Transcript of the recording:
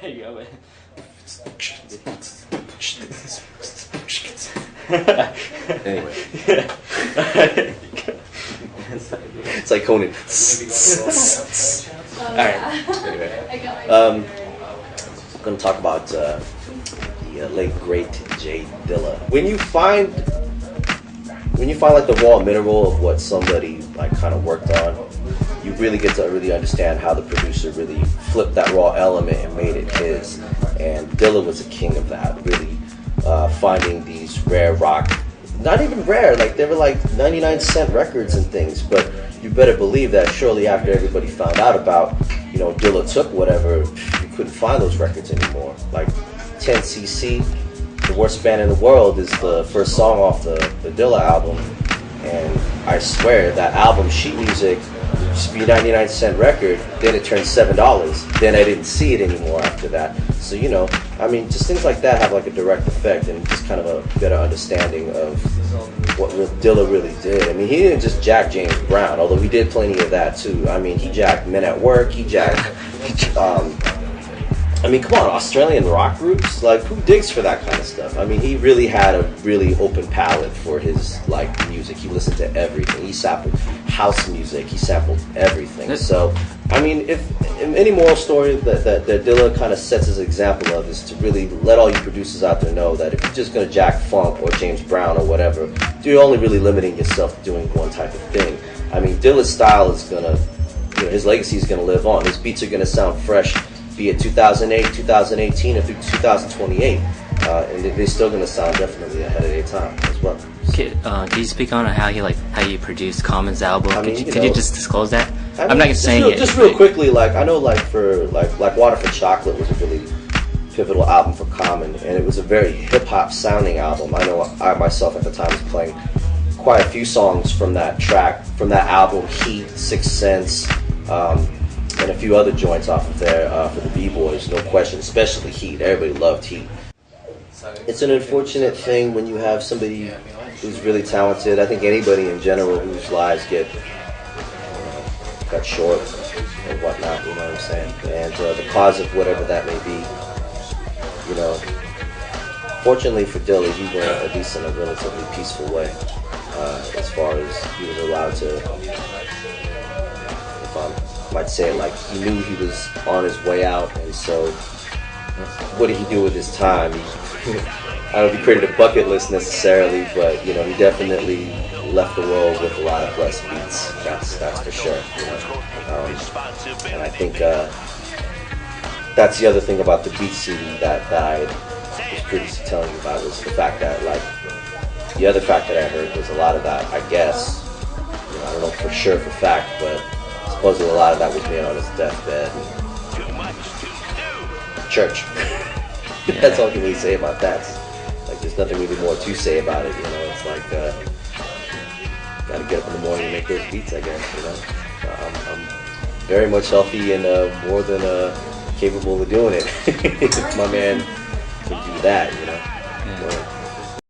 There you go, man. Anyway. It's like Conan. Alright. Anyway. I'm going to talk about the late great J Dilla. When you find like the raw mineral of what somebody like kind of worked on, you really get to really understand how the producer really flipped that raw element and made it his. And Dilla was a king of that, really finding these rare rock, not even rare, like they were like 99-cent records and things, but you better believe that shortly after everybody found out about, you know, Dilla took whatever, you couldn't find those records anymore. Like 10cc, The Worst Band in the World, is the first song off the Dilla album, and I swear that album, sheet music, used to be a 99-cent record, then it turned $7. Then I didn't see it anymore after that. So, you know, I mean, just things like that have like a direct effect and just kind of a better understanding of what Dilla really did. I mean, he didn't just jack James Brown, although he did plenty of that too. I mean, he jacked Men at Work, he jacked, I mean, come on, Australian rock groups, like, who digs for that kind of stuff? I mean, he really had a really open palette for his, like, music. He listened to everything. He sampled house music. He sampled everything. So, I mean, if any moral story that Dilla kind of sets his example of is to really let all you producers out there know that if you're just going to jack funk or James Brown or whatever, you're only really limiting yourself to doing one type of thing. I mean, Dilla's style is going to, you know, his legacy is going to live on. His beats are going to sound fresh, be it 2008, 2018, or through 2028, and they're still going to sound definitely ahead of their time as well. Can you speak on how you produced Common's album? I mean, could you just disclose that? I mean, I'm not saying it. Just real quickly, like I know, like for like Water for Chocolate was a really pivotal album for Common, and it was a very hip hop sounding album. I know I myself at the time was playing quite a few songs from that album, Heat, Sixth Sense, and a few other joints off of there for the B-Boys, no question, especially Heat. Everybody loved Heat. It's an unfortunate thing when you have somebody who's really talented. I think anybody in general whose lives get cut short and whatnot, you know what I'm saying? And the cause of whatever that may be, you know, fortunately for Dilla, he went at least in a relatively peaceful way, as far as he was allowed to, if I might say it, like, he knew he was on his way out, and so what did he do with his time? I don't know if he created a bucket list necessarily, but, you know, he definitely left the world with a lot of blessed beats. That's for sure. You know? And I think that's the other thing about the beat CD that I was previously telling you about, was the fact that, like, the other fact that I heard was a lot of that, I guess, you know, I don't know for sure for fact, but supposedly a lot of that was made on his deathbed. Church. That's all I can really say about that. Like, there's nothing really more to say about it, you know. It's like, gotta get up in the morning and make those beats, I guess, you know. I'm very much healthy and more than capable of doing it. If my man could do that, you know.